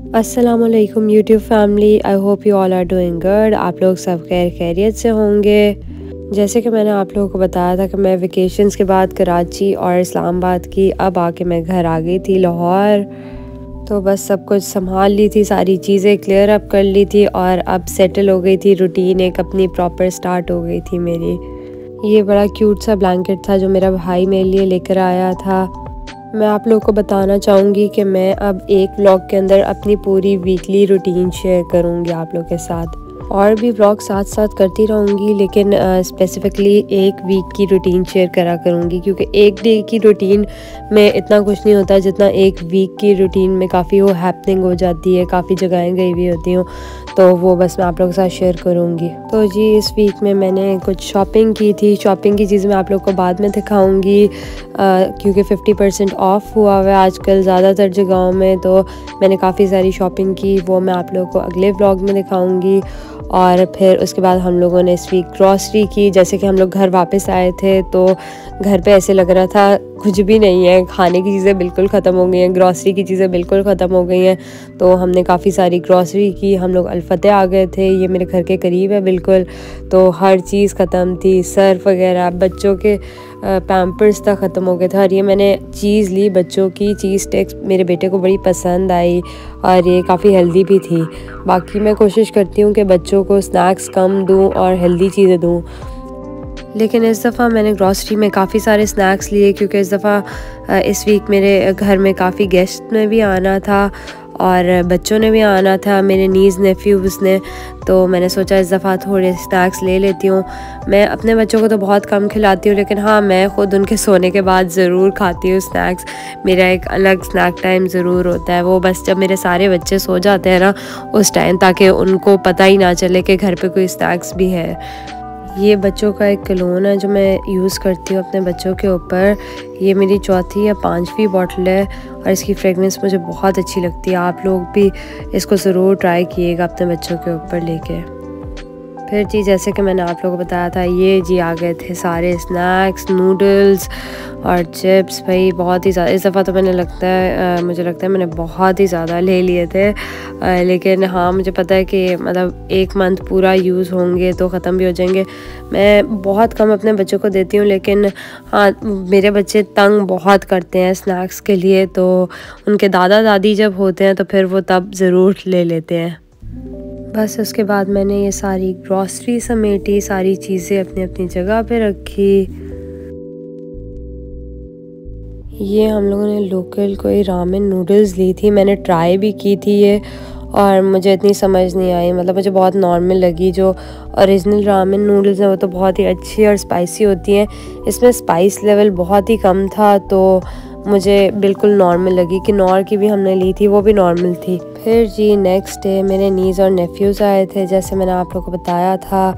अस्सलामुअलैकुम YouTube family, I hope you all are doing good. आप लोग सब खैरियत से होंगे। जैसे कि मैंने आप लोगों को बताया था कि मैं वेकेशंस के बाद कराची और इस्लामाबाद की अब आके मैं घर आ गई थी लाहौर। तो बस सब कुछ संभाल ली थी, सारी चीज़ें क्लियर अप कर ली थी और अब सेटल हो गई थी। रूटीन एक अपनी प्रॉपर स्टार्ट हो गई थी मेरी। ये बड़ा क्यूट सा ब्लैंकेट था जो मेरा भाई मेरे लिए लेकर आया था। मैं आप लोगों को बताना चाहूँगी कि मैं अब एक व्लॉग के अंदर अपनी पूरी वीकली रूटीन शेयर करूँगी आप लोगों के साथ। और भी व्लॉग साथ साथ करती रहूँगी, लेकिन स्पेसिफ़िकली एक वीक की रूटीन शेयर करा करूँगी, क्योंकि एक डे की रूटीन में इतना कुछ नहीं होता जितना एक वीक की रूटीन में काफ़ी वो हैपनिंग हो जाती है, काफ़ी जगहें गई हुई होती हूँ। तो वो बस मैं आप लोगों के साथ शेयर करूँगी। तो जी, इस वीक में मैंने कुछ शॉपिंग की थी। शॉपिंग की चीज़ मैं आप लोग को बाद में दिखाऊँगी, क्योंकि 50% ऑफ हुआ हुआ है आजकल ज़्यादातर जगहों में। तो मैंने काफ़ी सारी शॉपिंग की, वो मैं आप लोगों को अगले व्लॉग में दिखाऊँगी। और फिर उसके बाद हम लोगों ने इस वीक ग्रॉसरी की। जैसे कि हम लोग घर वापस आए थे तो घर पे ऐसे लग रहा था कुछ भी नहीं है, खाने की चीज़ें बिल्कुल ख़त्म हो गई हैं, ग्रॉसरी की चीज़ें बिल्कुल ख़त्म हो गई हैं। तो हमने काफ़ी सारी ग्रॉसरी की। हम लोग अल-फतेह आ गए थे, ये मेरे घर के करीब है बिल्कुल। तो हर चीज़ ख़त्म थी, सर्फ वगैरह, बच्चों के पैम्पर्स तक ख़त्म हो गए थे। और ये मैंने चीज़ ली, बच्चों की चीज़ स्टिक्स, मेरे बेटे को बड़ी पसंद आई और ये काफ़ी हेल्दी भी थी। बाकी मैं कोशिश करती हूँ कि बच्चों को स्नैक्स कम दूँ और हेल्दी चीज़ें दूँ, लेकिन इस दफ़ा मैंने ग्रॉसरी में काफ़ी सारे स्नैक्स लिए, क्योंकि इस दफ़ा इस वीक मेरे घर में काफ़ी गेस्ट ने भी आना था और बच्चों ने भी आना था, मेरे नीज़ नेफ्यूज़ ने। तो मैंने सोचा इस दफ़ा थोड़े स्नैक्स ले लेती हूँ। मैं अपने बच्चों को तो बहुत कम खिलाती हूँ, लेकिन हाँ, मैं ख़ुद उनके सोने के बाद ज़रूर खाती हूँ स्नैक्स। मेरा एक अलग स्नैक टाइम ज़रूर होता है, वो बस जब मेरे सारे बच्चे सो जाते हैं ना उस टाइम, ताकि उनको पता ही ना चले कि घर पे कोई स्नैक्स भी है। ये बच्चों का एक कलोन है जो मैं यूज़ करती हूँ अपने बच्चों के ऊपर। ये मेरी चौथी या पांचवी बॉटल है और इसकी फ्रेगनेंस मुझे बहुत अच्छी लगती है। आप लोग भी इसको ज़रूर ट्राई कीजिएगा अपने बच्चों के ऊपर लेके। फिर जी, जैसे कि मैंने आप लोगों को बताया था, ये जी आ गए थे सारे स्नैक्स, नूडल्स और चिप्स। भाई बहुत ही ज़्यादा इस दफ़ा तो मुझे लगता है मैंने बहुत ही ज़्यादा ले लिए थे। लेकिन हाँ, मुझे पता है कि मतलब एक मंथ पूरा यूज़ होंगे तो ख़त्म भी हो जाएंगे। मैं बहुत कम अपने बच्चों को देती हूँ, लेकिन हाँ, मेरे बच्चे तंग बहुत करते हैं स्नैक्स के लिए। तो उनके दादा दादी जब होते हैं तो फिर वो तब ज़रूर ले लेते हैं। बस उसके बाद मैंने ये सारी ग्रॉसरी समेटी, सारी चीज़ें अपनी अपनी जगह पे रखी। ये हम लोगों ने लोकल कोई रामेन नूडल्स ली थी, मैंने ट्राई भी की थी ये, और मुझे इतनी समझ नहीं आई, मतलब मुझे बहुत नॉर्मल लगी। जो ओरिजिनल रामेन नूडल्स हैं वो तो बहुत ही अच्छी और स्पाइसी होती हैं, इसमें स्पाइस लेवल बहुत ही कम था तो मुझे बिल्कुल नॉर्मल लगी। किन्नौर की भी हमने ली थी, वो भी नॉर्मल थी। फिर जी नेक्स्ट डे मेरे नीज़ और नेफ्यूज़ आए थे। जैसे मैंने आप लोगों को बताया था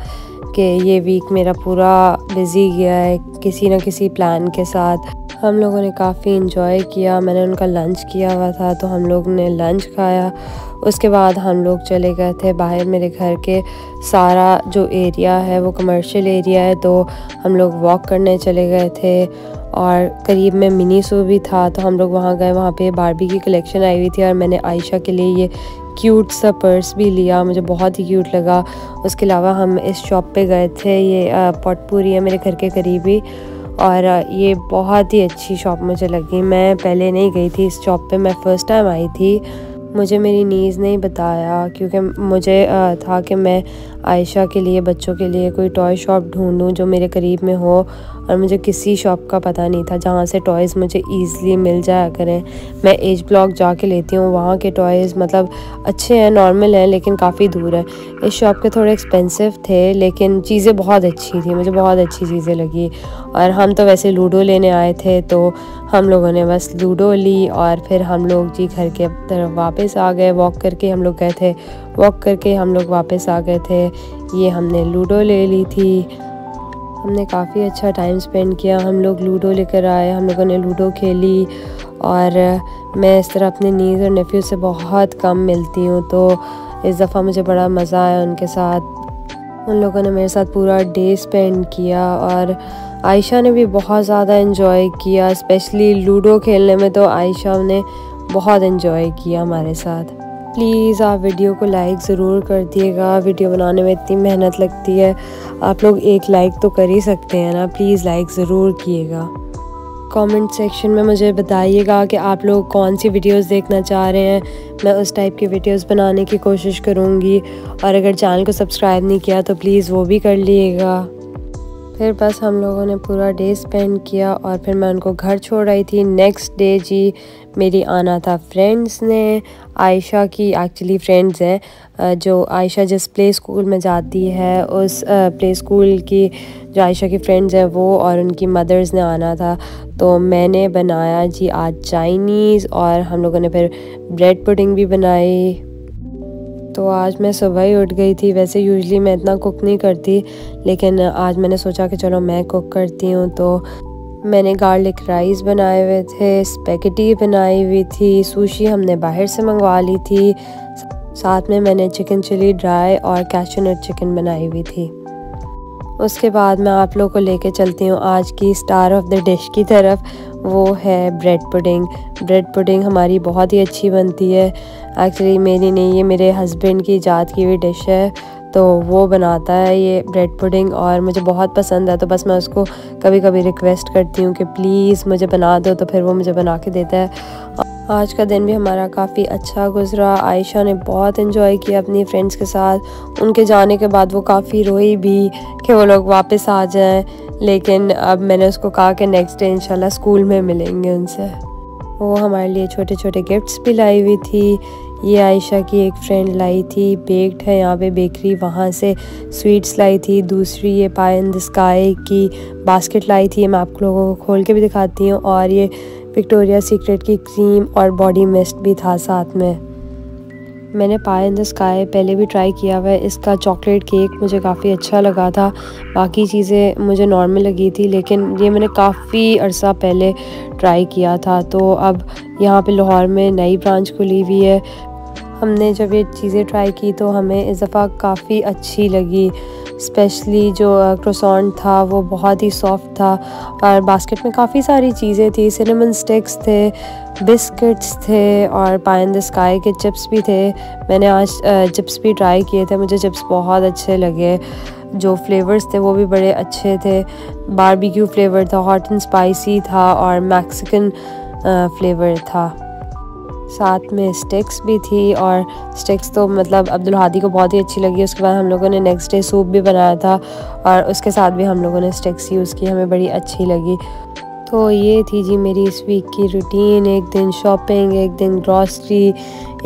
कि ये वीक मेरा पूरा बिज़ी गया है किसी न किसी प्लान के साथ। हम लोगों ने काफ़ी इंजॉय किया, मैंने उनका लंच किया हुआ था तो हम लोग ने लंच खाया। उसके बाद हम लोग चले गए थे बाहर। मेरे घर के सारा जो एरिया है वो कमर्शियल एरिया है, तो हम लोग वॉक करने चले गए थे। और करीब में मिनी सू भी था तो हम लोग वहाँ गए, वहाँ पे बारबी की कलेक्शन आई हुई थी और मैंने आयशा के लिए ये क्यूट सा पर्स भी लिया, मुझे बहुत ही क्यूट लगा। उसके अलावा हम इस शॉप पे गए थे, ये पॉटपूरी है मेरे घर के करीब ही, और ये बहुत ही अच्छी शॉप मुझे लगी। मैं पहले नहीं गई थी इस शॉप पे, मैं फ़र्स्ट टाइम आई थी। मुझे मेरी नीज़ ने बताया, क्योंकि मुझे था कि मैं आयशा के लिए, बच्चों के लिए कोई टॉय शॉप ढूंढूं जो मेरे करीब में हो, और मुझे किसी शॉप का पता नहीं था जहाँ से टॉयज़ मुझे ईज़िली मिल जाया करें। मैं एज ब्लॉक जाके लेती हूँ, वहाँ के टॉयज़ मतलब अच्छे हैं, नॉर्मल हैं, लेकिन काफ़ी दूर है। इस शॉप के थोड़े एक्सपेंसिव थे, लेकिन चीज़ें बहुत अच्छी थी, मुझे बहुत अच्छी चीज़ें लगी। और हम तो वैसे लूडो लेने आए थे तो हम लोगों ने बस लूडो ली और फिर हम लोग जी घर के तरफ वापस आ गए। वॉक करके हम लोग गए थे, वॉक करके हम लोग वापस आ गए थे। ये हमने लूडो ले ली थी, हमने काफ़ी अच्छा टाइम स्पेंड किया। हम लोग लूडो लेकर आए, हम लोगों ने लूडो खेली। और मैं इस तरह अपने नीज़ और नेफ्यू से बहुत कम मिलती हूँ, तो इस दफ़ा मुझे बड़ा मज़ा आया उनके साथ। उन लोगों ने मेरे साथ पूरा डे स्पेंड किया और आयशा ने भी बहुत ज़्यादा एंजॉय किया, स्पेशली लूडो खेलने में तो आयशा ने बहुत एंजॉय किया हमारे साथ। प्लीज़ आप वीडियो को लाइक ज़रूर कर दिएगा। वीडियो बनाने में इतनी मेहनत लगती है, आप लोग एक लाइक तो कर ही सकते हैं ना। प्लीज़ लाइक ज़रूर किएगा। कमेंट सेक्शन में मुझे बताइएगा कि आप लोग कौन सी वीडियोस देखना चाह रहे हैं। मैं उस टाइप की वीडियोस बनाने की कोशिश करूँगी। और अगर चैनल को सब्सक्राइब नहीं किया तो प्लीज़ वो भी कर लीजिएगा। फिर बस हम लोगों ने पूरा डे स्पेंड किया और फिर मैं उनको घर छोड़ आई थी। नेक्स्ट डे जी मेरी आना था फ्रेंड्स ने। आयशा की एक्चुअली फ्रेंड्स हैं, जो आयशा जिस प्ले स्कूल में जाती है उस प्ले स्कूल की जो आयशा की फ्रेंड्स हैं वो और उनकी मदर्स ने आना था। तो मैंने बनाया जी आज चाइनीज़ और हम लोगों ने फिर ब्रेड पुडिंग भी बनाई। तो आज मैं सुबह ही उठ गई थी। वैसे यूजुअली मैं इतना कुक नहीं करती, लेकिन आज मैंने सोचा कि चलो मैं कुक करती हूँ। तो मैंने गार्लिक राइस बनाए हुए थे, स्पेगेटी बनाई हुई थी, सुशी हमने बाहर से मंगवा ली थी। साथ में मैंने चिकन चिली ड्राई और कैश्यू नट चिकन बनाई हुई थी। उसके बाद मैं आप लोगों को लेके चलती हूँ आज की स्टार ऑफ द डिश की तरफ। वो है ब्रेड पुडिंग। ब्रेड पुडिंग हमारी बहुत ही अच्छी बनती है। एक्चुअली मेरी नहीं, ये मेरे हस्बैंड की इजाद की हुई डिश है। तो वो बनाता है ये ब्रेड पुडिंग और मुझे बहुत पसंद है। तो बस मैं उसको कभी कभी रिक्वेस्ट करती हूँ कि प्लीज़ मुझे बना दो, तो फिर वो मुझे बना के देता है। आज का दिन भी हमारा काफ़ी अच्छा गुजरा। आयशा ने बहुत एंजॉय किया अपनी फ्रेंड्स के साथ। उनके जाने के बाद वो काफ़ी रोई भी कि वो लोग वापस आ जाएं, लेकिन अब मैंने उसको कहा कि नेक्स्ट डे इंशाल्लाह स्कूल में मिलेंगे उनसे। वो हमारे लिए छोटे छोटे गिफ्ट्स भी लाई हुई थी। ये आयशा की एक फ्रेंड लाई थी, बेक्ड है यहाँ पे बेकरी, वहाँ से स्वीट्स लाई थी। दूसरी ये पाई इन द स्काई की बास्केट लाई थी, मैं आप लोगों को खोल के भी दिखाती हूँ। और ये विक्टोरिया सीक्रेट की क्रीम और बॉडी मिस्ट भी था साथ में। मैंने पाई इन द स्काई पहले भी ट्राई किया हुआ है। इसका चॉकलेट केक मुझे काफ़ी अच्छा लगा था, बाकी चीज़ें मुझे नॉर्मल लगी थी, लेकिन ये मैंने काफ़ी अरसा पहले ट्राई किया था। तो अब यहाँ पे लाहौर में नई ब्रांच खुली हुई है। हमने जब ये चीज़ें ट्राई की तो हमें इस दफ़ा काफ़ी अच्छी लगी। स्पेशली जो क्रोसॉन था वो बहुत ही सॉफ्ट था और बास्केट में काफ़ी सारी चीज़ें थी। सिनेमन स्टिक्स थे, बिस्किट्स थे और पाई इन द स्काई के चिप्स भी थे। मैंने आज चिप्स भी ट्राई किए थे, मुझे चिप्स बहुत अच्छे लगे। जो फ्लेवर्स थे वो भी बड़े अच्छे थे। बारबेक्यू फ्लेवर था, हॉट एंड स्पाइसी था और मैक्सिकन फ्लेवर था। साथ में स्टिक्स भी थी और स्टिक्स तो मतलब अब्दुल हादी को बहुत ही अच्छी लगी। उसके बाद हम लोगों ने नेक्स्ट डे सूप भी बनाया था और उसके साथ भी हम लोगों ने स्टिक्स यूज़ की, हमें बड़ी अच्छी लगी। तो ये थी जी मेरी इस वीक की रूटीन। एक दिन शॉपिंग, एक दिन ग्रॉसरी,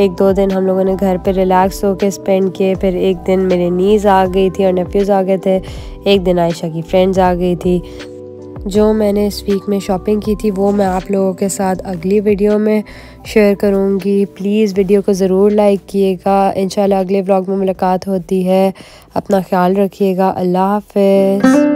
एक दो दिन हम लोगों ने घर पे रिलैक्स होकर स्पेंड किए। फिर एक दिन मेरे नीज़ आ गई थी और नेफ्यूज़ आ गए थे। एक दिन आयशा की फ्रेंड्स आ गई थी। जो मैंने इस वीक में शॉपिंग की थी वो मैं आप लोगों के साथ अगली वीडियो में शेयर करूँगी। प्लीज़ वीडियो को ज़रूर लाइक किएगा। इंशाल्लाह अगले व्लॉग में मुलाकात होती है। अपना ख्याल रखिएगा। अल्लाह हाफ़िज़।